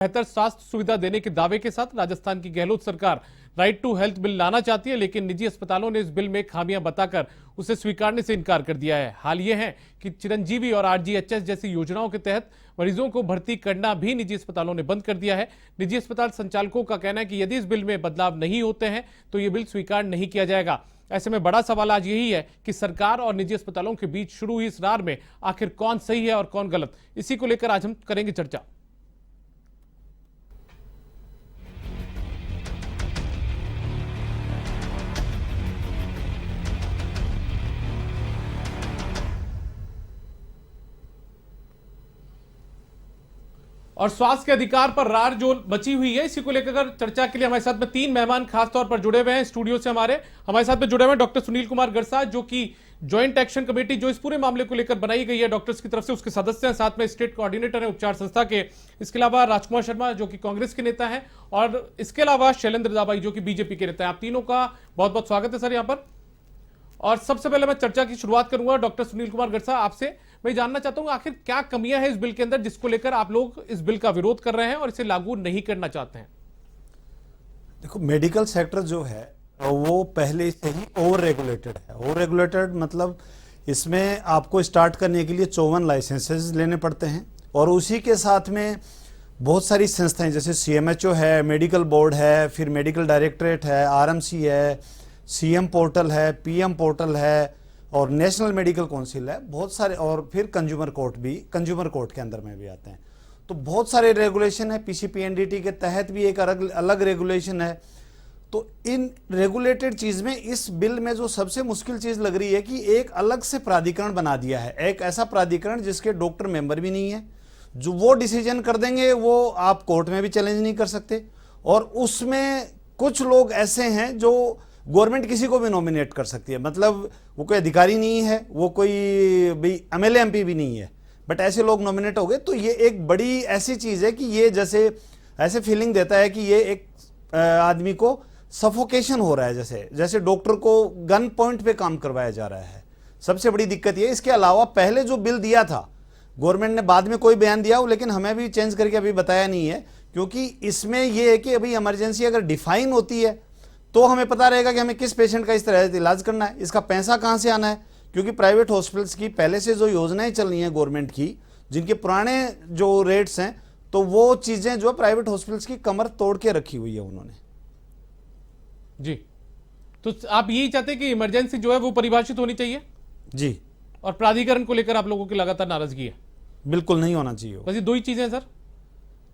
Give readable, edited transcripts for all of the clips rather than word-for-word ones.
बेहतर स्वास्थ्य सुविधा देने के दावे के साथ राजस्थान की गहलोत सरकार राइट टू हेल्थ बिल लाना चाहती है, लेकिन निजी अस्पतालों ने इस बिल में खामियां बताकर उसे स्वीकारने से इनकार कर दिया है। हाल ये है कि चिरंजीवी और आरजीएचएस जैसी योजनाओं के तहत मरीजों को भर्ती करना भी निजी अस्पतालों ने बंद कर दिया है। निजी अस्पताल संचालकों का कहना है कि यदि इस बिल में बदलाव नहीं होते हैं तो ये बिल स्वीकार नहीं किया जाएगा। ऐसे में बड़ा सवाल आज यही है कि सरकार और निजी अस्पतालों के बीच शुरू हुई इस रार में आखिर कौन सही है और कौन गलत। इसी को लेकर आज हम करेंगे चर्चा। और स्वास्थ्य के अधिकार पर रार जो बची हुई है, इसी को लेकर चर्चा के लिए हमारे साथ में तीन मेहमान खास तौर पर जुड़े हुए हैं स्टूडियो से। हमारे साथ में जुड़े हुए हैं डॉक्टर सुनील कुमार गरसा, जो कि ज्वाइंट एक्शन कमेटी जो इस पूरे मामले को लेकर बनाई गई है डॉक्टर्स की तरफ से, उसके सदस्य हैं। साथ में स्टेट कोऑर्डिनेटर है उपचार संस्था के। इसके अलावा राजकुमार शर्मा जो कि कांग्रेस के नेता हैं, और इसके अलावा शैलेंद्र दाबाई जो कि बीजेपी के नेता हैं। आप तीनों का बहुत बहुत स्वागत है सर यहाँ पर। और सबसे पहले मैं चर्चा की शुरुआत करूंगा डॉक्टर सुनील कुमार गरसा आपसे। मैं जानना चाहता हूं आखिर क्या कमियां हैं इस बिल के अंदर जिसको लेकर आप लोग इस बिल का विरोध कर रहे हैं और इसे लागू नहीं करना चाहते हैं। देखो, मेडिकल सेक्टर जो है वो पहले से ही ओवर रेगुलेटेड है। ओवर रेगुलेटेड मतलब इसमें आपको स्टार्ट करने के लिए 54 लाइसेंसेस लेने पड़ते हैं, और उसी के साथ में बहुत सारी संस्थाएं जैसे CMHO है, मेडिकल बोर्ड है, फिर मेडिकल डायरेक्टरेट है, RMC है, CM पोर्टल है, PM पोर्टल है, और नेशनल मेडिकल काउंसिल है, बहुत सारे, और फिर कंज्यूमर कोर्ट भी, कंज्यूमर कोर्ट के अंदर में भी आते हैं। तो बहुत सारे रेगुलेशन है। PCPNDT के तहत भी एक अलग रेगुलेशन है। तो इन रेगुलेटेड चीज में इस बिल में जो सबसे मुश्किल चीज लग रही है कि एक अलग से प्राधिकरण बना दिया है। एक ऐसा प्राधिकरण जिसके डॉक्टर मेंबर भी नहीं है, जो वो डिसीजन कर देंगे वो आप कोर्ट में भी चैलेंज नहीं कर सकते। और उसमें कुछ लोग ऐसे हैं जो गवर्नमेंट किसी को भी नॉमिनेट कर सकती है, मतलब वो कोई अधिकारी नहीं है, वो कोई भी MLA MP भी नहीं है, बट ऐसे लोग नॉमिनेट हो गए। तो ये एक बड़ी ऐसी चीज है कि ये जैसे ऐसे फीलिंग देता है कि ये एक आदमी को सफोकेशन हो रहा है, जैसे डॉक्टर को गन पॉइंट पे काम करवाया जा रहा है। सबसे बड़ी दिक्कत ये। इसके अलावा पहले जो बिल दिया था गवर्नमेंट ने, बाद में कोई बयान दिया हो, लेकिन हमें भी चेंज करके अभी बताया नहीं है, क्योंकि इसमें यह है कि अभी इमरजेंसी अगर डिफाइन होती है तो हमें पता रहेगा कि हमें किस पेशेंट का इस तरह से इलाज करना है, इसका पैसा कहां से आना है। क्योंकि प्राइवेट हॉस्पिटल्स की पहले से जो योजनाएं चल रही हैं गवर्नमेंट की, जिनके पुराने जो रेट्स हैं, तो वो चीजें जो प्राइवेट हॉस्पिटल्स की कमर तोड़ के रखी हुई है उन्होंने। जी, तो आप यही चाहते हैं कि इमरजेंसी जो है वो परिभाषित होनी चाहिए जी, और प्राधिकरण को लेकर आप लोगों की लगातार नाराजगी है? बिल्कुल नहीं होना चाहिए। बस ये दो ही चीजें हैं सर?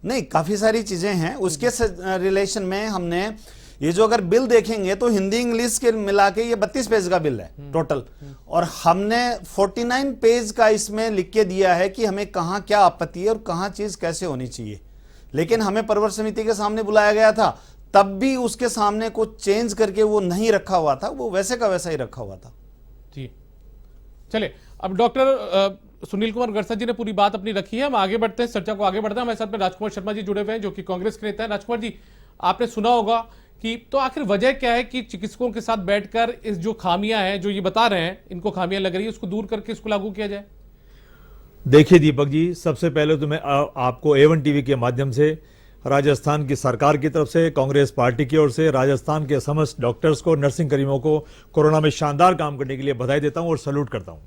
नहीं, काफी सारी चीजें हैं। उसके रिलेशन में हमने ये जो अगर बिल देखेंगे तो हिंदी इंग्लिश के मिला के ये 32 पेज का बिल है टोटल, और हमने 49 पेज का इसमें लिख के दिया है कि हमें कहां क्या आपत्ति है और कहां चीज कैसे होनी चाहिए। लेकिन हमें परवर समिति के सामने बुलाया गया था, तब भी उसके सामने को चेंज करके वो नहीं रखा हुआ था, वो वैसे का वैसा ही रखा हुआ था। जी, चलिए अब डॉक्टर सुनील कुमार गरसा जी ने पूरी बात अपनी रखी है, हम आगे बढ़ते हैं, चर्चा को आगे बढ़ते हैं। हमारे साथ में राजकुमार शर्मा जी जुड़े हुए हैं जो कि कांग्रेस के नेता है। राजकुमार जी, आपने सुना होगा कि तो आखिर वजह क्या है कि चिकित्सकों के साथ बैठकर इस जो खामियां हैं, जो ये बता रहे हैं इनको खामियां लग रही है, उसको दूर करके इसको लागू किया जाए? देखिए दीपक जी, सबसे पहले तो मैं आपको A1 TV के माध्यम से राजस्थान की सरकार की तरफ से, कांग्रेस पार्टी की ओर से राजस्थान के समस्त डॉक्टर्स को, नर्सिंग कर्मियों को कोरोना में शानदार काम करने के लिए बधाई देता हूं और सैल्यूट करता हूं।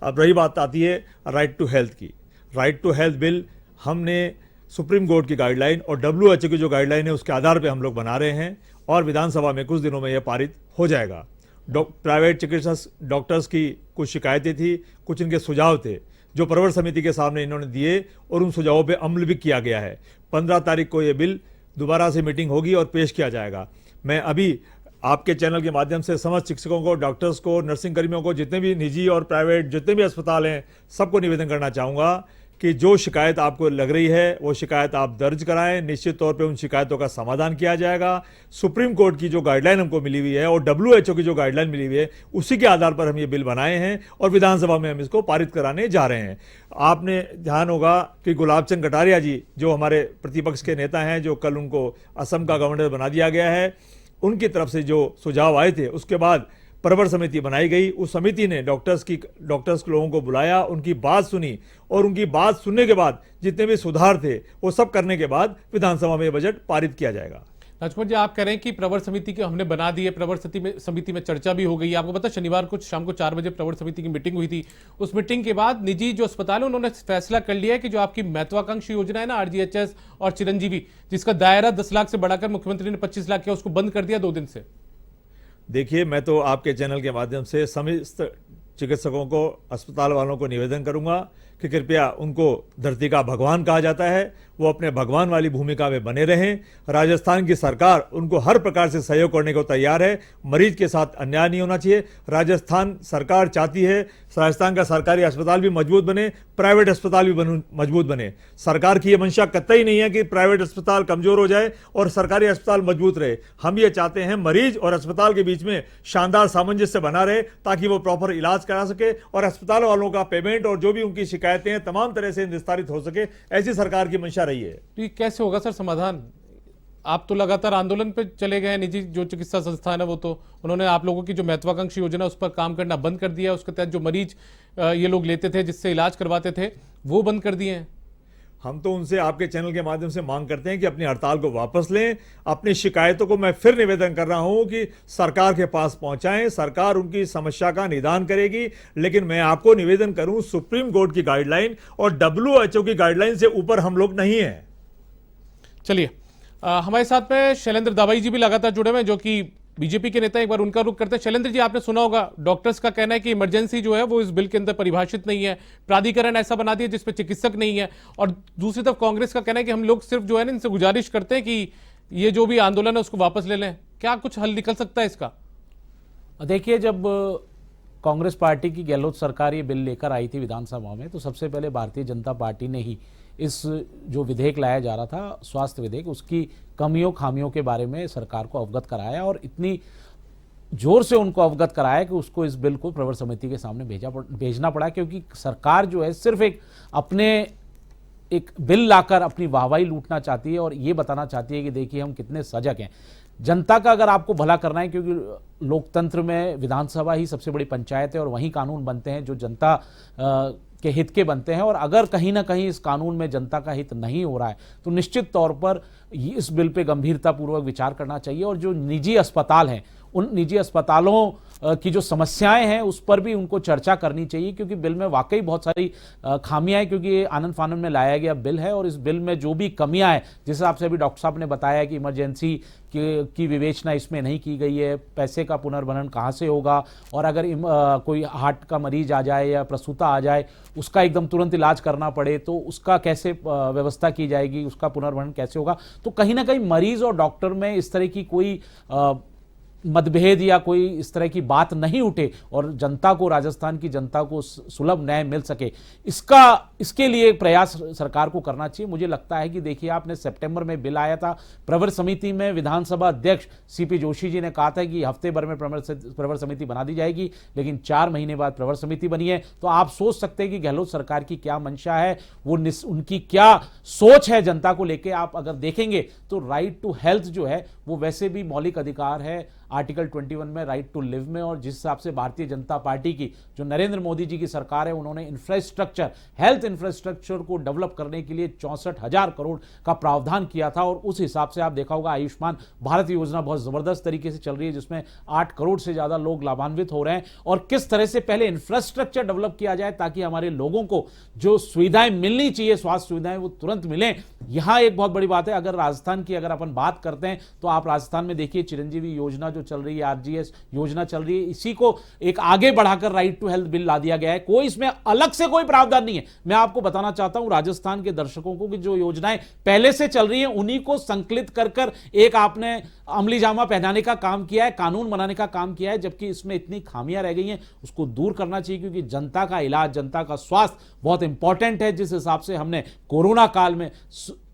अब रही बात आती है राइट टू हेल्थ की। राइट टू हेल्थ बिल हमने सुप्रीम कोर्ट की गाइडलाइन और WHO की जो गाइडलाइन है उसके आधार पर हम लोग बना रहे हैं, और विधानसभा में कुछ दिनों में यह पारित हो जाएगा। प्राइवेट चिकित्सक डॉक्टर्स की कुछ शिकायतें थी, कुछ इनके सुझाव थे जो प्रवर समिति के सामने इन्होंने दिए, और उन सुझावों पे अमल भी किया गया है। 15 तारीख को यह बिल दोबारा से मीटिंग होगी और पेश किया जाएगा। मैं अभी आपके चैनल के माध्यम से समस्त शिक्षकों को, डॉक्टर्स को, नर्सिंग कर्मियों को, जितने भी निजी और प्राइवेट जितने भी अस्पताल हैं, सबको निवेदन करना चाहूँगा कि जो शिकायत आपको लग रही है वो शिकायत आप दर्ज कराएं। निश्चित तौर पे उन शिकायतों का समाधान किया जाएगा। सुप्रीम कोर्ट की जो गाइडलाइन हमको मिली हुई है और WHO की जो गाइडलाइन मिली हुई है, उसी के आधार पर हम ये बिल बनाए हैं और विधानसभा में हम इसको पारित कराने जा रहे हैं। आपने ध्यान होगा कि गुलाब चंद कटारिया जी जो हमारे प्रतिपक्ष के नेता हैं, जो कल उनको असम का गवर्नर बना दिया गया है, उनकी तरफ से जो सुझाव आए थे, उसके बाद प्रवर समिति बनाई गई। उस समिति ने डॉक्टर्स के लोगों को बुलाया, उनकी बात सुनी और उनकी बात सुनने के बाद जितने भी सुधार थे वो सब करने के बाद विधानसभा में बजट पारित किया जाएगा। राजकुमार जी, आप कह रहे हैं कि प्रवर समिति के हमने बना दी है, प्रवर समिति में चर्चा भी हो गई है। आपको पता शनिवार को शाम को 4 बजे प्रवर समिति की मीटिंग हुई थी। उस मीटिंग के बाद निजी जो अस्पताल है उन्होंने फैसला कर लिया है कि जो आपकी महत्वाकांक्षी योजना है ना, आरजीएचएस और चिरंजीवी, जिसका दायरा 10 लाख से बढ़ाकर मुख्यमंत्री ने 25 लाख किया, उसको बंद कर दिया 2 दिन से। देखिए, मैं तो आपके चैनल के माध्यम से समस्त चिकित्सकों को, अस्पताल वालों को निवेदन करूंगा कि कृपया उनको धरती का भगवान कहा जाता है, वो अपने भगवान वाली भूमिका में बने रहें। राजस्थान की सरकार उनको हर प्रकार से सहयोग करने को तैयार है। मरीज के साथ अन्याय नहीं होना चाहिए। राजस्थान सरकार चाहती है राजस्थान का सरकारी अस्पताल भी मजबूत बने, प्राइवेट अस्पताल भी मजबूत बने। सरकार की यह मंशा कतई नहीं है कि प्राइवेट अस्पताल कमजोर हो जाए और सरकारी अस्पताल मजबूत रहे। हम ये चाहते हैं मरीज और अस्पताल के बीच में शानदार सामंजस्य बना रहे ताकि वो प्रॉपर इलाज करा सके और अस्पताल वालों का पेमेंट और जो भी उनकी शिकायतें हैं तमाम तरह से निस्तारित हो सके। ऐसी सरकार की मंशा रही है। तो ये कैसे होगा सर समाधान? आप तो लगातार आंदोलन पे चले गए। निजी जो चिकित्सा संस्थान है वो तो उन्होंने आप लोगों की जो महत्वाकांक्षी योजना उस पर काम करना बंद कर दिया। उसके तहत जो मरीज ये लोग लेते थे, जिससे इलाज करवाते थे, वो बंद कर दिए हैं। हम तो उनसे आपके चैनल के माध्यम से मांग करते हैं कि अपनी हड़ताल को वापस लें। अपनी शिकायतों को मैं फिर निवेदन कर रहा हूं कि सरकार के पास पहुंचाएं। सरकार उनकी समस्या का निदान करेगी। लेकिन मैं आपको निवेदन करूं, सुप्रीम कोर्ट की गाइडलाइन और WHO की गाइडलाइन से ऊपर हम लोग नहीं हैं। चलिए, हमारे साथ में शैलेंद्र दावाई जी भी लगातार जुड़े हुए हैं, जो कि बीजेपी के नेता। एक बार उनका रुख करते हैं। शैलेंद्र जी, आपने सुना होगा डॉक्टर्स का कहना है कि इमरजेंसी जो है वो इस बिल के अंदर परिभाषित नहीं है। प्राधिकरण ऐसा बना दिया जिसपे चिकित्सक नहीं है। और दूसरी तरफ कांग्रेस का कहना है कि हम लोग सिर्फ जो है ना, इनसे गुजारिश करते हैं कि ये जो भी आंदोलन है उसको वापस ले लें। क्या कुछ हल निकल सकता है इसका? देखिए, जब कांग्रेस पार्टी की गहलोत सरकार ये बिल लेकर आई थी विधानसभा में, तो सबसे पहले भारतीय जनता पार्टी ने ही इस जो विधेयक लाया जा रहा था, स्वास्थ्य विधेयक, उसकी कमियों खामियों के बारे में सरकार को अवगत कराया और इतनी जोर से उनको अवगत कराया कि उसको इस बिल को प्रवर समिति के सामने भेजना पड़ा। क्योंकि सरकार जो है सिर्फ एक बिल लाकर अपनी वाहवाही लूटना चाहती है और ये बताना चाहती है कि देखिए हम कितने सजग हैं। जनता का अगर आपको भला करना है, क्योंकि लोकतंत्र में विधानसभा ही सबसे बड़ी पंचायत है और वहीं कानून बनते हैं जो जनता के हित के बनते हैं। और अगर कहीं ना कहीं इस कानून में जनता का हित नहीं हो रहा है तो निश्चित तौर पर इस बिल पे गंभीरतापूर्वक विचार करना चाहिए। और जो निजी अस्पताल हैं, उन निजी अस्पतालों की जो समस्याएं हैं उस पर भी उनको चर्चा करनी चाहिए, क्योंकि बिल में वाकई बहुत सारी खामियां हैं। क्योंकि ये आनन फानन में लाया गया बिल है और इस बिल में जो भी कमियां हैं, जिस हिसाब से अभी डॉक्टर साहब ने बताया कि इमरजेंसी की विवेचना इसमें नहीं की गई है, पैसे का पुनर्भरण कहाँ से होगा, और अगर कोई हार्ट का मरीज आ जाए या प्रसूता आ जाए, उसका एकदम तुरंत इलाज करना पड़े तो उसका कैसे व्यवस्था की जाएगी, उसका पुनर्भरण कैसे होगा। तो कहीं ना कहीं मरीज और डॉक्टर में इस तरह की कोई मतभेद या कोई इस तरह की बात नहीं उठे और जनता को, राजस्थान की जनता को सुलभ न्याय मिल सके, इसके लिए प्रयास सरकार को करना चाहिए। मुझे लगता है कि देखिए, आपने सितंबर में बिल आया था प्रवर समिति में, विधानसभा अध्यक्ष सीपी जोशी जी ने कहा था कि हफ्ते भर में प्रवर समिति बना दी जाएगी, लेकिन 4 महीने बाद प्रवर समिति बनी है। तो आप सोच सकते हैं कि गहलोत सरकार की क्या मंशा है, वो उनकी क्या सोच है जनता को लेकर। आप अगर देखेंगे तो राइट टू हेल्थ जो है वो वैसे भी मौलिक अधिकार है आर्टिकल 21 में, राइट टू लिव में। और जिस हिसाब से भारतीय जनता पार्टी की जो नरेंद्र मोदी जी की सरकार है, उन्होंने इंफ्रास्ट्रक्चर, हेल्थ इंफ्रास्ट्रक्चर को डेवलप करने के लिए 64,000 करोड़ का प्रावधान किया था। और उस हिसाब से आप देखा होगा आयुष्मान भारत योजना बहुत जबरदस्त तरीके से चल रही है, जिसमें 8 करोड़ से ज्यादा लोग लाभान्वित हो रहे हैं। और किस तरह से पहले इंफ्रास्ट्रक्चर डेवलप किया जाए ताकि हमारे लोगों को जो सुविधाएं मिलनी चाहिए, स्वास्थ्य सुविधाएं, वो तुरंत मिलें। यहां एक बहुत बड़ी बात है। अगर राजस्थान की अगर अपन बात करते हैं तो आप राजस्थान में देखिए चिरंजीवी योजना जो चल रही है, आरजीएस योजना चल रही है, इसी को एक आगे बढ़ाकर राइट टू हेल्थ बिल ला दिया गया है। कोई इसमें अलग से कोई प्रावधान नहीं है। मैं आपको बताना चाहता हूं राजस्थान के दर्शकों को कि जो योजनाएं पहले से चल रही हैं उन्हीं को संकलित कर एक आपने अमली जामा पहनाने का काम किया है, कानून बनाने का काम किया है, जबकि इसमें इतनी खामियां रह गई हैं। उसको दूर करना चाहिए, क्योंकि जनता का इलाज, जनता का स्वास्थ्य बहुत इंपॉर्टेंट है। जिस हिसाब से हमने कोरोना काल में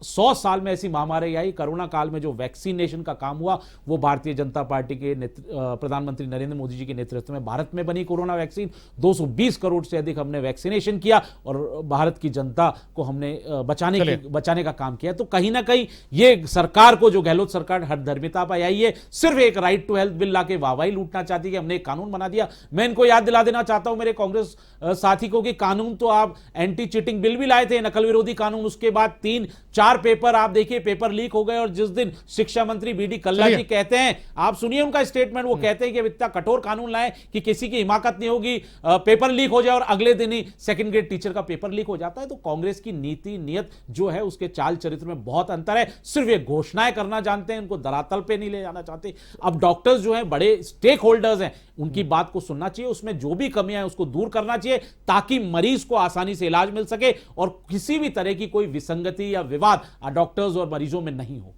100 साल में ऐसी महामारी आई। कोरोना काल में जो वैक्सीनेशन का काम हुआ वो भारतीय जनता पार्टी के प्रधानमंत्री नरेंद्र मोदी जी के नेतृत्व में भारत में बनी कोरोना वैक्सीन। 220 करोड़ से अधिक हमने वैक्सीनेशन किया और भारत की जनता को हमने बचाने का काम किया। तो कहीं ना कहीं ये सरकार को, जो गहलोत सरकार हठधर्मिता पर आई है, सिर्फ एक राइट टू हेल्थ बिल लाके वाहवाही लूटना चाहती है कि हमने एक कानून बना दिया। मैं इनको याद दिला देना चाहता हूं मेरे कांग्रेस साथी को कि कानून तो आप एंटी चीटिंग बिल भी लाए थे, नकल विरोधी कानून, उसके बाद 3-4 पेपर आप देखिए पेपर लीक हो गए। और जिस दिन शिक्षा मंत्री बीडी कल्ला जी कहते हैं, आप सुनिए उनका स्टेटमेंट, वो कहते हैं कि इतना कठोर कानून लाए कि किसी की हिमाकत नहीं होगी, पेपर लीक हो जाए, और अगले दिन ही सेकंड ग्रेड टीचर का पेपर लीक हो जाता है। तो कांग्रेस की नीति नियत जो है उसके चाल चरित्र में बहुत अंतर है। सिर्फ ये घोषणाएं करना जानते हैं, उनको धरातल पे नहीं ले जाना चाहते। अब डॉक्टर्स जो हैं बड़े स्टेक होल्डर्स हैं, उनकी बात को सुनना चाहिए, उसमें जो भी कमियां हैं उसको दूर करना चाहिए ताकि मरीज को आसानी से इलाज मिल सके और किसी भी तरह की कोई विसंगति या विवाद डॉक्टर्स और मरीजों में नहीं हो।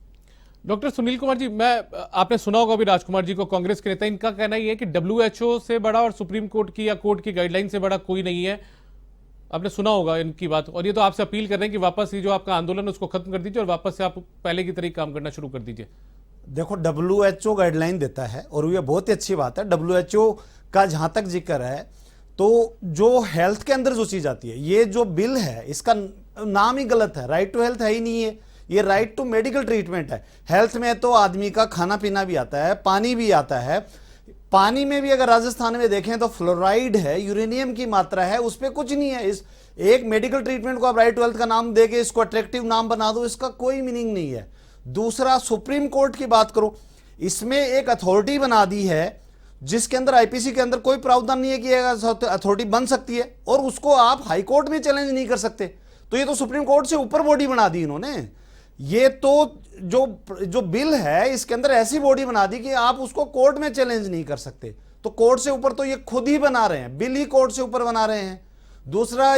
डॉक्टर सुनील कुमार जी, आपने सुना होगा अभी राजकुमार जी को, कांग्रेस के नेता, इनका कहना यह है कि WHO से बड़ा और सुप्रीम कोर्ट की या कोर्ट की गाइडलाइन से बड़ा कोई नहीं है। आपने सुना होगा इनकी बात, और ये तो आपसे अपील कर रहे हैं कि वापस ये जो आपका आंदोलन उसको खत्म कर दीजिए और वापस से आप पहले की तरह काम करना शुरू कर दीजिए। देखो, WHO गाइडलाइन देता है और ये बहुत ही अच्छी बात है। WHO का जहां तक जिक्र है तो जो हेल्थ के अंदर जो चीज आती है, ये जो बिल है इसका नाम ही गलत है, राइट टू हेल्थ है ही नहीं है, ये राइट टू मेडिकल ट्रीटमेंट है। हेल्थ में तो आदमी का खाना पीना भी आता है, पानी भी आता है। पानी में भी अगर राजस्थान में देखें तो फ्लोराइड है, यूरेनियम की मात्रा है, उस पर कुछ नहीं है। इस एक मेडिकल ट्रीटमेंट को आप राइट टू हेल्थ का नाम देके इसको अट्रैक्टिव नाम बना दो, इसका कोई मीनिंग नहीं है। दूसरा, सुप्रीम कोर्ट की बात करो, इसमें एक अथॉरिटी बना दी है जिसके अंदर आईपीसी के अंदर कोई प्रावधान नहीं है कि अथॉरिटी बन सकती है और उसको आप हाई कोर्ट में चैलेंज नहीं कर सकते। तो ये तो सुप्रीम कोर्ट से ऊपर बॉडी बना दी इन्होंने। ये तो जो बिल है इसके अंदर ऐसी बॉडी बना दी कि आप उसको कोर्ट में चैलेंज नहीं कर सकते। तो कोर्ट से ऊपर तो ये खुद ही बना रहे हैं, बिल ही कोर्ट से ऊपर बना रहे हैं। दूसरा,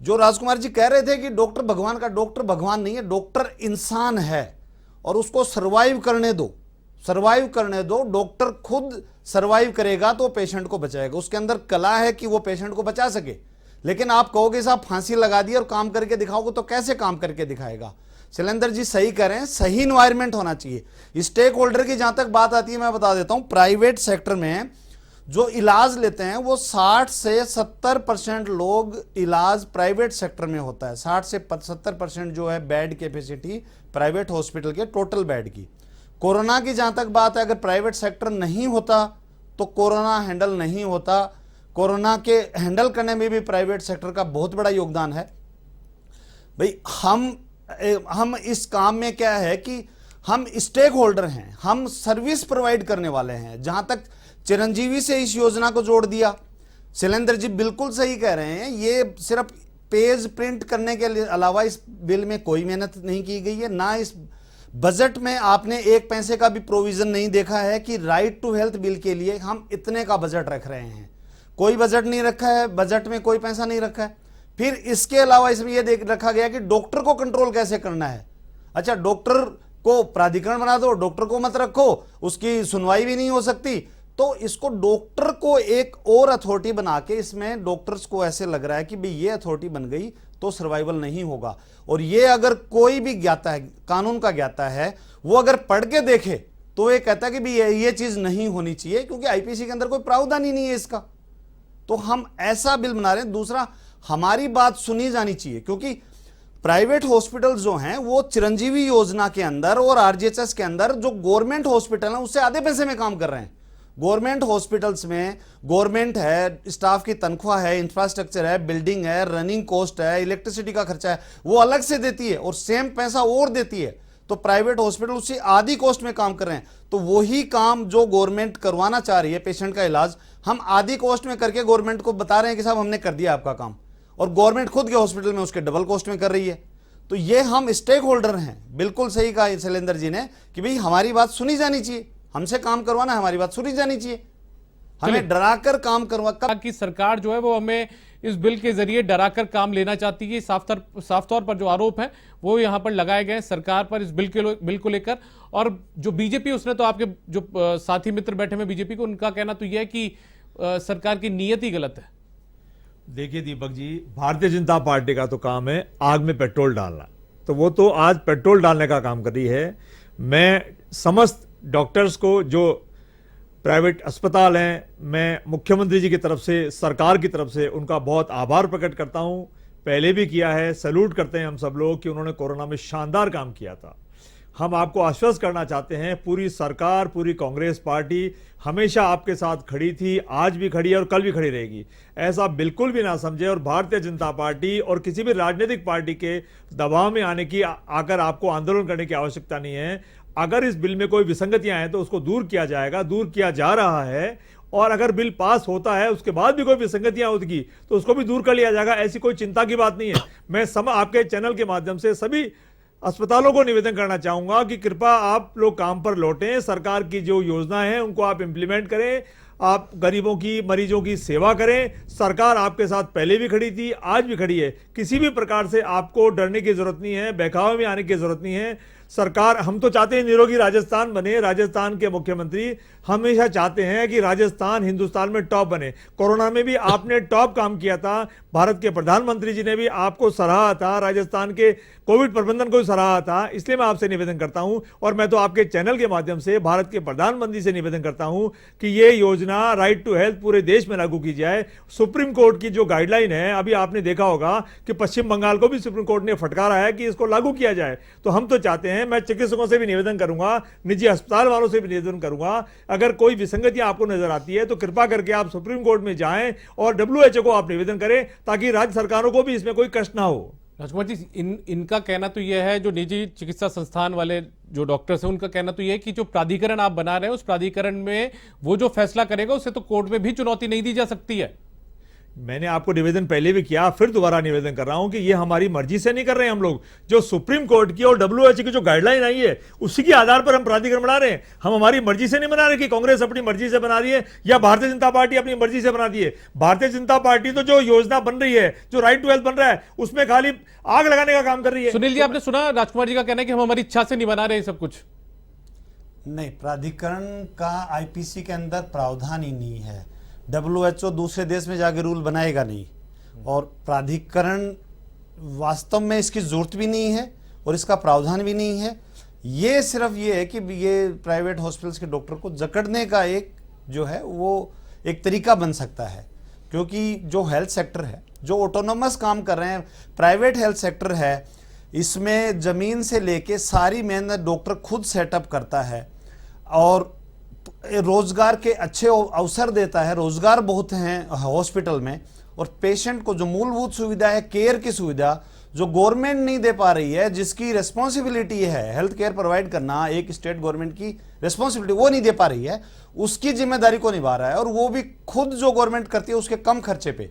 जो राजकुमार जी कह रहे थे कि डॉक्टर भगवान का, डॉक्टर भगवान नहीं है, डॉक्टर इंसान है और उसको सर्वाइव करने दो, सर्वाइव करने दो। डॉक्टर खुद सर्वाइव करेगा तो पेशेंट को बचाएगा, उसके अंदर कला है कि वो पेशेंट को बचा सके। लेकिन आप कहोगे साहब फांसी लगा दी और काम करके दिखाओगे, तो कैसे काम करके दिखाएगा? शैलेंद्र जी सही कह रहे हैं, सही इन्वायरमेंट होना चाहिए। स्टेक होल्डर की जहां तक बात आती है, मैं बता देता हूं, प्राइवेट सेक्टर में जो इलाज लेते हैं वो 60 से 70% लोग इलाज प्राइवेट सेक्टर में होता है। 60 से 70% जो है बेड कैपेसिटी प्राइवेट हॉस्पिटल के टोटल बेड की। कोरोना की जहां तक बात है, अगर प्राइवेट सेक्टर नहीं होता तो कोरोना हैंडल नहीं होता। कोरोना के हैंडल करने में भी प्राइवेट सेक्टर का बहुत बड़ा योगदान है। भाई हम इस काम में क्या है कि हम स्टेक होल्डर हैं, हम सर्विस प्रोवाइड करने वाले हैं। जहां तक चिरंजीवी से इस योजना को जोड़ दिया, शैलेंद्र जी बिल्कुल सही कह रहे हैं। ये सिर्फ पेज प्रिंट करने के अलावा इस बिल में कोई मेहनत नहीं की गई है। ना इस बजट में आपने एक पैसे का भी प्रोविजन नहीं देखा है कि राइट टू हेल्थ बिल के लिए हम इतने का बजट रख रहे हैं। कोई बजट नहीं रखा है, बजट में कोई पैसा नहीं रखा है। फिर इसके अलावा इसमें यह देख रखा गया कि डॉक्टर को कंट्रोल कैसे करना है। अच्छा, डॉक्टर को प्राधिकरण बना दो, डॉक्टर को मत रखो, उसकी सुनवाई भी नहीं हो सकती। तो इसको डॉक्टर को एक और अथॉरिटी बना के, इसमें डॉक्टर्स को ऐसे लग रहा है कि भाई ये अथॉरिटी बन गई तो सर्वाइवल नहीं होगा। और ये अगर कोई भी ज्ञाता है, कानून का ज्ञाता है, वो अगर पढ़ के देखे तो ये कहता है कि भाई ये चीज नहीं होनी चाहिए, क्योंकि आईपीसी के अंदर कोई प्रावधान ही नहीं है इसका। तो हम ऐसा बिल बना रहे हैं। दूसरा, हमारी बात सुनी जानी चाहिए, क्योंकि प्राइवेट हॉस्पिटल जो हैं वो चिरंजीवी योजना के अंदर और आरजीएचएस के अंदर जो गवर्नमेंट हॉस्पिटल हैं उससे आधे पैसे में काम कर रहे हैं। गवर्नमेंट हॉस्पिटल्स में गवर्नमेंट है, स्टाफ की तनख्वाह है, इंफ्रास्ट्रक्चर है, बिल्डिंग है, रनिंग कॉस्ट है, इलेक्ट्रिसिटी का खर्चा है, वो अलग से देती है और सेम पैसा और देती है। तो प्राइवेट हॉस्पिटल उससे आधी कॉस्ट में काम कर रहे हैं। तो वही काम जो गवर्नमेंट करवाना चाह रही है, पेशेंट का इलाज, हम आधी कॉस्ट में करके गवर्नमेंट को बता रहे हैं कि साहब हमने कर दिया आपका काम, और गवर्नमेंट खुद के हॉस्पिटल में उसके डबल कॉस्ट में कर रही है। तो ये हम स्टेक होल्डर हैं। बिल्कुल सही कहा शैलेंद्र जी ने कि भाई हमारी बात सुनी जानी चाहिए, हमसे काम करवाना है, हमारी बात सुनी जानी चाहिए। हमें डराकर काम करवा कि सरकार जो है वो हमें इस बिल के जरिए डराकर काम लेना चाहती है। साफ तौर पर जो आरोप है वो यहां पर लगाए गए सरकार पर इस बिल को लेकर। और जो बीजेपी, उसने तो आपके जो साथी मित्र बैठे में बीजेपी को, उनका कहना तो यह है कि सरकार की नीयत ही गलत है। देखिए दीपक जी, भारतीय जनता पार्टी का तो काम है आग में पेट्रोल डालना, तो वो तो आज पेट्रोल डालने का काम कर रही है। मैं समस्त डॉक्टर्स को, जो प्राइवेट अस्पताल हैं, मैं मुख्यमंत्री जी की तरफ से, सरकार की तरफ से उनका बहुत आभार प्रकट करता हूं। पहले भी किया है, सैल्यूट करते हैं हम सब लोग कि उन्होंने कोरोना में शानदार काम किया था। हम आपको आश्वस्त करना चाहते हैं, पूरी सरकार, पूरी कांग्रेस पार्टी हमेशा आपके साथ खड़ी थी, आज भी खड़ी है और कल भी खड़ी रहेगी। ऐसा बिल्कुल भी ना समझे। और भारतीय जनता पार्टी और किसी भी राजनीतिक पार्टी के दबाव में आकर आपको आंदोलन करने की आवश्यकता नहीं है। अगर इस बिल में कोई विसंगतियां हैं तो उसको दूर किया जाएगा, दूर किया जा रहा है। और अगर बिल पास होता है उसके बाद भी कोई विसंगतियां होगी तो उसको भी दूर कर लिया जाएगा। ऐसी कोई चिंता की बात नहीं है। मैं आपके चैनल के माध्यम से सभी अस्पतालों को निवेदन करना चाहूंगा कि कृपया आप लोग काम पर लौटें। सरकार की जो योजनाएं हैं उनको आप इंप्लीमेंट करें, आप गरीबों की, मरीजों की सेवा करें। सरकार आपके साथ पहले भी खड़ी थी, आज भी खड़ी है। किसी भी प्रकार से आपको डरने की जरूरत नहीं है, बहकावे में आने की जरूरत नहीं है। सरकार, हम तो चाहते हैं निरोगी राजस्थान बने। राजस्थान के मुख्यमंत्री हमेशा चाहते हैं कि राजस्थान हिंदुस्तान में टॉप बने। कोरोना में भी आपने टॉप काम किया था। भारत के प्रधानमंत्री जी ने भी आपको सराहा था, राजस्थान के कोविड प्रबंधन को सराहा था। इसलिए मैं आपसे निवेदन करता हूं, और मैं तो आपके चैनल के माध्यम से भारत के प्रधानमंत्री से निवेदन करता हूं कि ये योजना राइट टू हेल्थ पूरे देश में लागू की जाए। सुप्रीम कोर्ट की जो गाइडलाइन है, अभी आपने देखा होगा कि पश्चिम बंगाल को भी सुप्रीम कोर्ट ने फटकारा है कि इसको लागू किया जाए। तो हम तो चाहते हैं, मैं चिकित्सकों से भी निवेदन करूंगा, निजी अस्पताल वालों से भी निवेदन करूंगा, अगर कोई विसंगतियां आपको नजर आती है तो कृपया करके आप सुप्रीम कोर्ट में जाएं और WHO को आप निवेदन करें, ताकि राज्य सरकारों को भी इसमें कोई कष्ट ना हो। राजकुमार जी, इनका कहना तो यह है, जो निजी चिकित्सा संस्थान वाले जो डॉक्टर्स हैं उनका कहना तो यह है कि जो प्राधिकरण आप बना रहे हैं उस प्राधिकरण में वो जो फैसला करेगा उससे तो कोर्ट में भी चुनौती नहीं दी जा सकती है। मैंने आपको निवेदन पहले भी किया, फिर दोबारा निवेदन कर रहा हूं कि ये हमारी मर्जी से नहीं कर रहे हैं हम लोग। जो सुप्रीम कोर्ट की और WHO की जो गाइडलाइन आई है उसी के आधार पर हम प्राधिकरण बना रहे हैं। हम हमारी मर्जी से नहीं बना रहे कि कांग्रेस अपनी मर्जी से बना रही है या भारतीय जनता पार्टी अपनी मर्जी से बना रही है। भारतीय जनता पार्टी तो जो योजना बन रही है, जो राइट टू हेल्थ बन रहा है, उसमें खाली आग लगाने का काम कर रही है। सुनील जी, आपने सुना राजकुमार जी का कहना है कि हम हमारी इच्छा से नहीं बना रहे सब कुछ। नहीं, प्राधिकरण का IPC के अंदर प्रावधान ही नहीं है। WHO दूसरे देश में जाके रूल बनाएगा नहीं, और प्राधिकरण वास्तव में इसकी जरूरत भी नहीं है और इसका प्रावधान भी नहीं है। ये सिर्फ ये है कि ये प्राइवेट हॉस्पिटल्स के डॉक्टर को जकड़ने का एक जो है वो एक तरीका बन सकता है, क्योंकि जो हेल्थ सेक्टर है, जो ऑटोनोमस काम कर रहे हैं, प्राइवेट हेल्थ सेक्टर है, इसमें जमीन से लेके सारी मेहनत डॉक्टर खुद सेटअप करता है और रोजगार के अच्छे अवसर देता है। रोजगार बहुत हैं हॉस्पिटल में, और पेशेंट को जो मूलभूत सुविधा है, केयर की सुविधा जो गवर्नमेंट नहीं दे पा रही है, जिसकी रिस्पॉन्सिबिलिटी है हेल्थ केयर प्रोवाइड करना, एक स्टेट गवर्नमेंट की रिस्पॉन्सिबिलिटी, वो नहीं दे पा रही है, उसकी जिम्मेदारी को निभा रहा है, और वो भी खुद जो गवर्नमेंट करती है उसके कम खर्चे पे।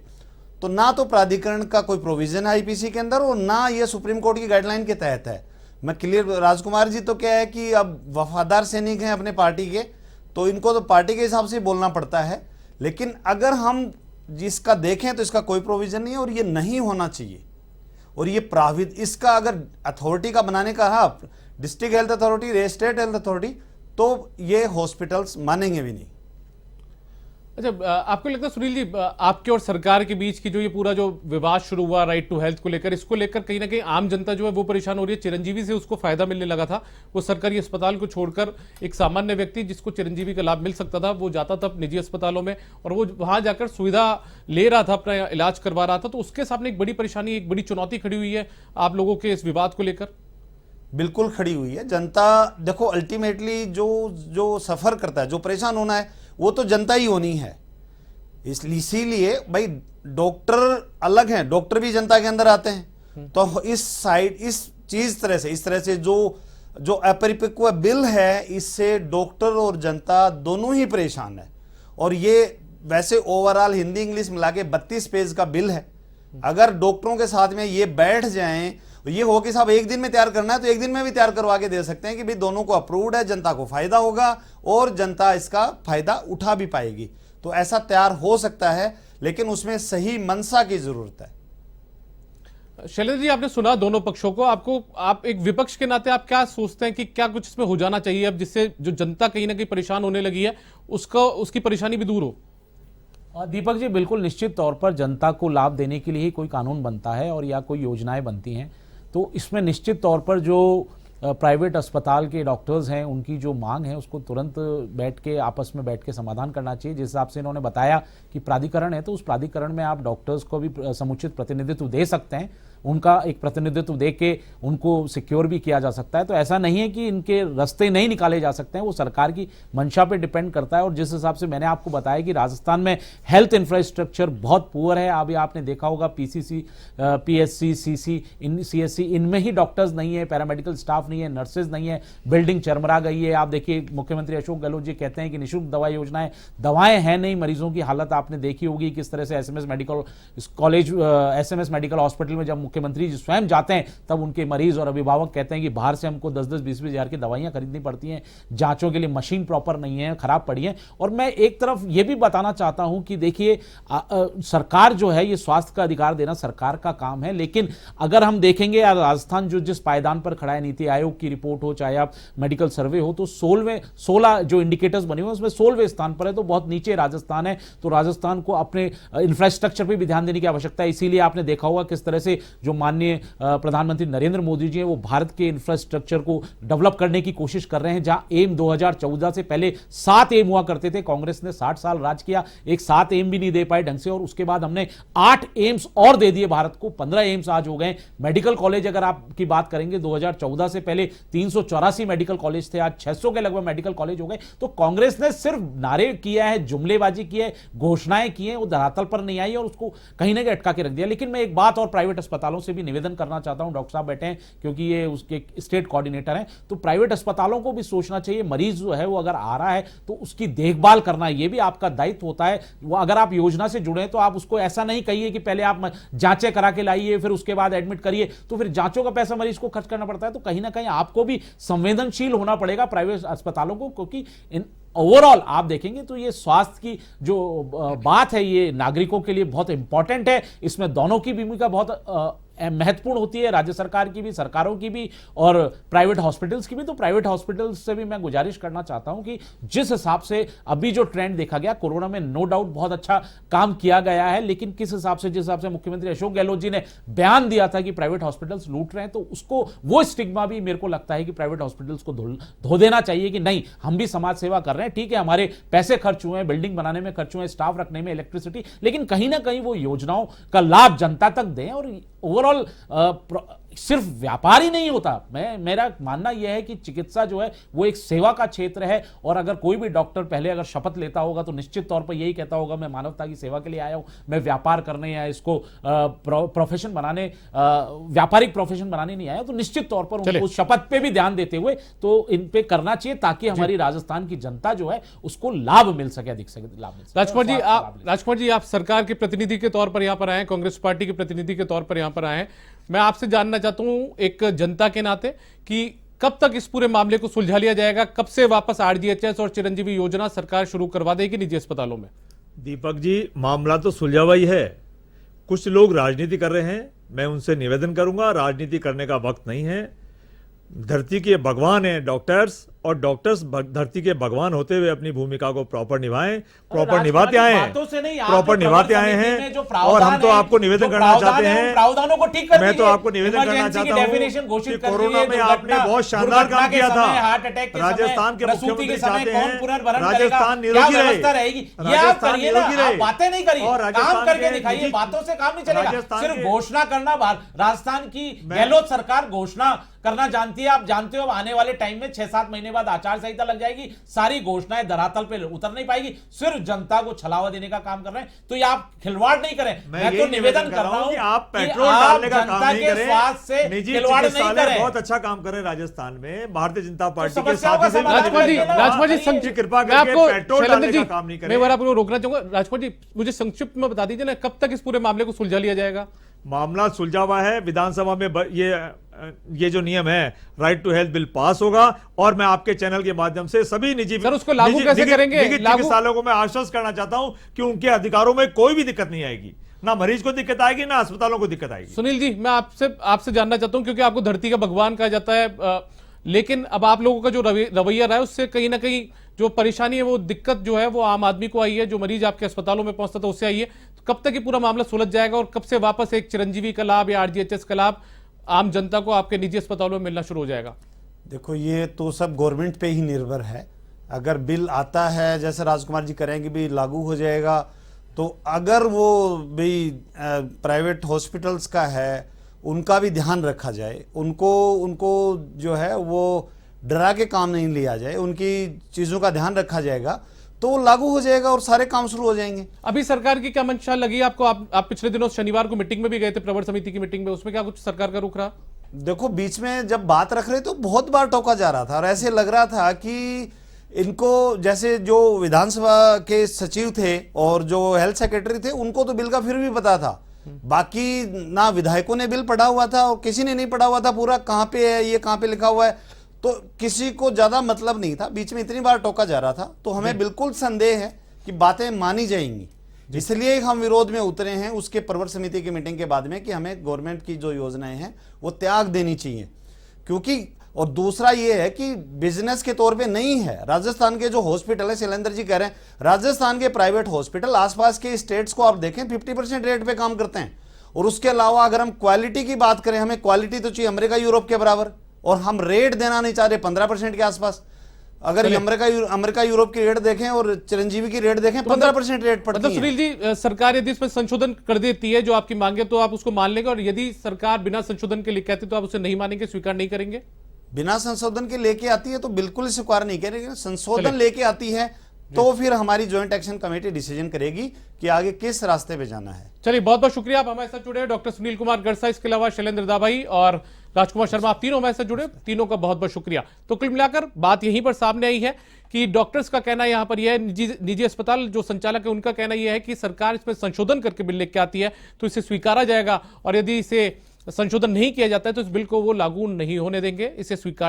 तो ना तो प्राधिकरण का कोई प्रोविजन है IPC के अंदर, और ना ये सुप्रीम कोर्ट की गाइडलाइन के तहत है। मैं क्लियर, राजकुमार जी तो क्या है कि अब वफादार सैनिक हैं अपने पार्टी के, तो इनको तो पार्टी के हिसाब से बोलना पड़ता है। लेकिन अगर हम जिसका देखें तो इसका कोई प्रोविजन नहीं है, और ये नहीं होना चाहिए। और ये प्राविध इसका अगर अथॉरिटी का बनाने का रहा, district health authority, state health authority, तो ये हॉस्पिटल्स मानेंगे भी नहीं। अच्छा, आपको लगता है सुनील जी, आपके और सरकार के बीच की जो ये पूरा जो विवाद शुरू हुआ राइट टू हेल्थ को लेकर, इसको लेकर कहीं ना कहीं आम जनता जो है वो परेशान हो रही है? चिरंजीवी से उसको फायदा मिलने लगा था, वो सरकारी अस्पताल को छोड़कर एक सामान्य व्यक्ति जिसको चिरंजीवी का लाभ मिल सकता था वो जाता था निजी अस्पतालों में और वो वहां जाकर सुविधा ले रहा था, अपना इलाज करवा रहा था। तो उसके सामने एक बड़ी परेशानी, एक बड़ी चुनौती खड़ी हुई है आप लोगों के इस विवाद को लेकर। बिल्कुल खड़ी हुई है। जनता देखो, अल्टीमेटली जो सफर करता है, जो परेशान होना है, वो तो जनता ही होनी है। इसीलिए भाई डॉक्टर अलग हैं, डॉक्टर भी जनता के अंदर आते हैं। तो इस तरह से जो अपरिपक्व बिल है, इससे डॉक्टर और जनता दोनों ही परेशान है। और ये वैसे ओवरऑल हिंदी इंग्लिश मिला के 32 पेज का बिल है। अगर डॉक्टरों के साथ में ये बैठ जाएं, ये हो कि साहब एक दिन में तैयार करना है तो एक दिन में भी तैयार करवा के दे सकते हैं कि भाई दोनों को अप्रूव्ड है, जनता को फायदा होगा और जनता इसका फायदा उठा भी पाएगी। तो ऐसा तैयार हो सकता है, लेकिन उसमें सही मंशा की जरूरत है। शैलेंद्र जी, आपने सुना दोनों पक्षों को, आप एक विपक्ष के नाते आप क्या सोचते हैं कि क्या कुछ इसमें हो जाना चाहिए अब, जिससे जो जनता कहीं ना कहीं परेशान होने लगी है उसकी परेशानी भी दूर हो? दीपक जी, बिल्कुल निश्चित तौर पर जनता को लाभ देने के लिए ही कोई कानून बनता है और या कोई योजनाएं बनती हैं। तो इसमें निश्चित तौर पर जो प्राइवेट अस्पताल के डॉक्टर्स हैं उनकी जो मांग है उसको तुरंत बैठ के आपस में बैठ के समाधान करना चाहिए। जिस हिसाब से इन्होंने बताया कि प्राधिकरण है, तो उस प्राधिकरण में आप डॉक्टर्स को भी समुचित प्रतिनिधित्व दे सकते हैं, उनका एक प्रतिनिधित्व दे के उनको सिक्योर भी किया जा सकता है। तो ऐसा नहीं है कि इनके रास्ते नहीं निकाले जा सकते हैं, वो सरकार की मंशा पे डिपेंड करता है। और जिस हिसाब से मैंने आपको बताया कि राजस्थान में हेल्थ इंफ्रास्ट्रक्चर बहुत पुअर है, अभी आपने देखा होगा पीसीसी, पीएससी, सीसी, सीएससी, इनमें ही डॉक्टर्स नहीं है, पैरामेडिकल स्टाफ नहीं है, नर्सेज नहीं है, बिल्डिंग चरमरा गई है। आप देखिए मुख्यमंत्री अशोक गहलोत जी कहते हैं कि निःशुल्क दवा योजनाएं, दवाएं हैं नहीं, मरीजों की हालत आपने देखी होगी किस तरह से SMS medical college, SMS medical hospital में जब मुख्यमंत्री जी स्वयं जाते हैं तब उनके मरीज और अभिभावक कहते हैं कि बाहर से हमको 10-10, 20-20 हजार की दवाइयां खरीदनी पड़ती हैं, जांचों के लिए मशीन प्रॉपर नहीं है, खराब पड़ी है। और मैं एक तरफ यह भी बताना चाहता हूं कि देखिए सरकार जो है ये स्वास्थ्य का अधिकार देना सरकार का काम है, लेकिन अगर हम देखेंगे राजस्थान जो जिस पायदान पर खड़ा है, नीति आयोग की रिपोर्ट हो चाहे आप मेडिकल सर्वे हो, तो 16 जो इंडिकेटर्स बने हुए उसमें 16वें स्थान पर है, तो बहुत नीचे राजस्थान है। तो राजस्थान को अपने इंफ्रास्ट्रक्चर पर भी ध्यान देने की आवश्यकता है। इसीलिए आपने देखा होगा किस तरह से जो माननीय प्रधानमंत्री नरेंद्र मोदी जी हैं वो भारत के इंफ्रास्ट्रक्चर को डेवलप करने की कोशिश कर रहे हैं। जहां एम 2014 से पहले 7 एम हुआ करते थे, कांग्रेस ने 60 साल राज किया, एक 7 एम भी नहीं दे पाए ढंग से, और उसके बाद हमने 8 एम्स और दे दिए भारत को, 15 एम्स आज हो गए। मेडिकल कॉलेज अगर आपकी बात करेंगे 2014 से पहले 384 मेडिकल कॉलेज थे, आज 600 के लगभग मेडिकल कॉलेज हो गए। तो कांग्रेस ने सिर्फ नारे किया है, जुमलेबाजी की है, घोषणाएं की है, वो धरातल पर नहीं आई और उसको कहीं ना कहीं अटका के रख दिया। लेकिन मैं एक बात और प्राइवेट अस्पतालों से भी निवेदन करना चाहता हूं, डॉक्टर साहब बैठे हैं क्योंकि ये उसके स्टेट कोऑर्डिनेटर हैं, तो प्राइवेट अस्पतालों को भी सोचना चाहिए, मरीज जो है वो अगर आ रहा है तो उसकी देखभाल करना ये भी आपका दायित्व होता है। वो अगर आप योजना से जुड़े तो आप उसको ऐसा नहीं कहिए कि पहले आप जांचें करा के लाइए फिर उसके बाद एडमिट करिए, तो फिर जांचों का पैसा मरीज को खर्च करना पड़ता है। तो कहीं ना कहीं आपको भी संवेदनशील होना पड़ेगा प्राइवेट अस्पतालों को, क्योंकि ओवरऑल आप देखेंगे तो ये स्वास्थ्य की जो बात है ये नागरिकों के लिए बहुत इंपॉर्टेंट है। इसमें दोनों की भूमिका बहुत महत्वपूर्ण होती है, राज्य सरकार की भी, सरकारों की भी और प्राइवेट हॉस्पिटल्स की भी। तो प्राइवेट हॉस्पिटल्स से भी मैं गुजारिश करना चाहता हूं कि जिस हिसाब से अभी जो ट्रेंड देखा गया कोरोना में, नो डाउट बहुत अच्छा काम किया गया है, लेकिन किस हिसाब से, जिस हिसाब से मुख्यमंत्री अशोक गहलोत जी ने बयान दिया था कि प्राइवेट हॉस्पिटल्स लूट रहे हैं, तो उसको वो स्टिग्मा भी मेरे को लगता है कि प्राइवेट हॉस्पिटल्स को धो देना चाहिए कि नहीं, हम भी समाज सेवा कर रहे हैं, ठीक है हमारे पैसे खर्च हुए हैं, बिल्डिंग बनाने में खर्च हुए हैं, स्टाफ रखने में, इलेक्ट्रिसिटी, लेकिन कहीं ना कहीं वो योजनाओं का लाभ जनता तक दें। और ओवरऑल सिर्फ व्यापार ही नहीं होता, मेरा मानना यह है कि चिकित्सा जो है वो एक सेवा का क्षेत्र है, और अगर कोई भी डॉक्टर पहले अगर शपथ लेता होगा तो निश्चित तौर पर यही कहता होगा मैं मानवता की सेवा के लिए आया हूं, मैं व्यापार करने या इसको प्रोफेशन बनाने, व्यापारिक प्रोफेशन बनाने नहीं आया, तो निश्चित तौर पर उनको शपथ पे भी ध्यान देते हुए तो इन पे करना चाहिए ताकि हमारी राजस्थान की जनता जो है उसको लाभ मिल सके, अधिक से लाभ मिल सके। राजकुमार जी, आप सरकार के प्रतिनिधि के तौर पर यहां पर आए, कांग्रेस पार्टी के प्रतिनिधि के तौर पर यहां पर आए, मैं आपसे जानना चाहता हूं एक जनता के नाते कि कब तक इस पूरे मामले को सुलझा लिया जाएगा, कब से वापस आरजीएचएस और चिरंजीवी योजना सरकार शुरू करवा देगी निजी अस्पतालों में? दीपक जी, मामला तो सुलझा हुआ ही है, कुछ लोग राजनीति कर रहे हैं, मैं उनसे निवेदन करूंगा राजनीति करने का वक्त नहीं है। धरती के भगवान हैं डॉक्टर्स, और डॉक्टर्स धरती के भगवान होते हुए अपनी भूमिका को प्रॉपर निभाएं, प्रॉपर निभाते आए हैं, प्रॉपर निभाते आए हैं। और हम तो आपको निवेदन करना चाहते हैं, प्रावधानों को ठीक कर, मैं तो आपको निवेदन करना चाहता हूं कि कोरोना में आपने बहुत शानदार काम किया था, राजस्थान के मुख्यमंत्री चाहते हैं राजस्थान निरोगी रहे, राजस्थान निरोगी रहे, बातें नहीं करिए, काम करके दिखाइए, बातों से काम नहीं चलेगा, सिर्फ घोषणा करना। राजस्थान की गहलोत सरकार घोषणा करना जानती है, आप जानते हो आने वाले टाइम में 6-7 महीने बाद आचार संहिता लग जाएगी, सारी घोषणाएं धरातल पे उतर नहीं पाएगी, सिर्फ जनता को छलावा देने का काम कर रहे हैं। तो ये आप खिलवाड़ नहीं करें, मैं तो निवेदन कर रहा हूं कि आप पेट्रोल डालने का काम नहीं करें, स्वास्थ्य से निजी खिलवाड़ नहीं करें। बहुत अच्छा काम कर रहे हैं राजस्थान में, भारतीय जनता पार्टी के समस्याओं का साथ राजकुमार जी कृपा करके पेट्रोल डालने का काम नहीं करें। मैं आपको रोकना चाहूंगा, राजकुमार जी मुझे संक्षिप्त में बता दीजिए ना, कब तक इस पूरे मामले को सुलझा लिया जाएगा? मामला सुलझा हुआ है, विधानसभा में ये जो नियम है right to health bill pass होगा, और मैं आपके चैनल के माध्यम से सभी निजी सर उसको लागू कैसे करेंगे? चिकित्सालयों को मैं आश्वस्त करना चाहता हूं कि उनके अधिकारों में कोई भी दिक्कत नहीं आएगी, ना मरीज को दिक्कत आएगी ना अस्पतालों को दिक्कत आएगी। सुनील जी, मैं आपसे जानना चाहता हूं, क्योंकि आपको धरती का भगवान कहा जाता है, लेकिन अब आप लोगों का जो रवैया रहा है उससे कहीं ना कहीं जो परेशानी है, वो दिक्कत जो है वो आम आदमी को आई है, जो मरीज आपके अस्पतालों में पहुंचता था उससे आई है। तो कब तक ये पूरा मामला सुलझ जाएगा और कब से वापस एक चिरंजीवी का लाभ या आरजीएचएस का लाभ आम जनता को आपके निजी अस्पतालों में मिलना शुरू हो जाएगा? देखो, ये तो सब गवर्नमेंट पे ही निर्भर है। अगर बिल आता है, जैसे राजकुमार जी करेंगे भी लागू हो जाएगा, तो अगर वो भी प्राइवेट हॉस्पिटल्स का है, उनका भी ध्यान रखा जाए, उनको जो है वो डरा के काम नहीं लिया जाए, उनकी चीज़ों का ध्यान रखा जाएगा, तो वो लागू हो जाएगा और सारे काम शुरू हो जाएंगे। अभी सरकार की क्या मंशा लगी आपको? आप पिछले दिनों शनिवार को मीटिंग में भी गए थे, प्रवर समिति की मीटिंग में, उसमें क्या कुछ सरकार का रुख रहा? देखो, बीच में जब बात रख रहे तो बहुत बार टोका जा रहा था और ऐसे लग रहा था कि इनको, जैसे जो विधानसभा के सचिव थे और जो हेल्थ सेक्रेटरी थे, उनको तो बिल का फिर भी पता था, बाकी ना विधायकों ने बिल पढ़ा हुआ था और किसी ने नहीं पढ़ा हुआ था पूरा, कहाँ पे है ये, कहाँ पे लिखा हुआ है, तो किसी को ज्यादा मतलब नहीं था। बीच में इतनी बार टोका जा रहा था, तो हमें बिल्कुल संदेह है कि बातें मानी जाएंगी, इसलिए हम विरोध में उतरे हैं उसके प्रवर समिति की मीटिंग के बाद में कि हमें गवर्नमेंट की जो योजनाएं हैं वो त्याग देनी चाहिए, क्योंकि और दूसरा ये है कि बिजनेस के तौर पे नहीं है। राजस्थान के जो हॉस्पिटल है, शैलेंद्र जी कह रहे हैं, राजस्थान के प्राइवेट हॉस्पिटल आसपास के स्टेट्स को आप देखें 50% रेट पे काम करते हैं। और उसके अलावा अगर हम क्वालिटी की बात करें, हमें क्वालिटी तो चाहिए अमेरिका यूरोप के बराबर, और हम रेट देना नहीं चाह रहे 15% के आसपास। अगर अमेरिका यूरोप की रेट देखें और चिरंजीवी की रेट देखें, 15% रेट पड़ती है। सुनील जी, सरकार यदि इसमें संशोधन कर देती है जो आपकी मांगे, तो आप उसको मान लेंगे? और यदि सरकार बिना संशोधन के लिए कहती तो आप उसे नहीं मानेंगे, स्वीकार नहीं करेंगे? बिना संशोधन के लेके आती है तो बिल्कुल स्वीकार नहीं करेंगे। संशोधन लेके आती है तो फिर हमारी ज्वाइंट एक्शन कमेटी डिसीजन करेगी कि आगे किस रास्ते पे जाना है। चलिए, बहुत बहुत शुक्रिया, आप हमारे साथ जुड़े। डॉक्टर सुनील कुमार गड़सा, इसके अलावा शैलेंद्र दाभाई और राजकुमार शर्मा, आप तीनों हमारे साथ जुड़े, तीनों का बहुत बहुत शुक्रिया। तो कुल मिलाकर बात यहीं पर सामने आई है कि डॉक्टर्स का कहना यहां पर यह है, निजी अस्पताल जो संचालक है उनका कहना यह है कि सरकार इसमें संशोधन करके बिल लेके आती है तो इसे स्वीकारा जाएगा, और यदि इसे संशोधन नहीं किया जाता है तो इस बिल को वो लागू नहीं होने देंगे, इसे स्वीकार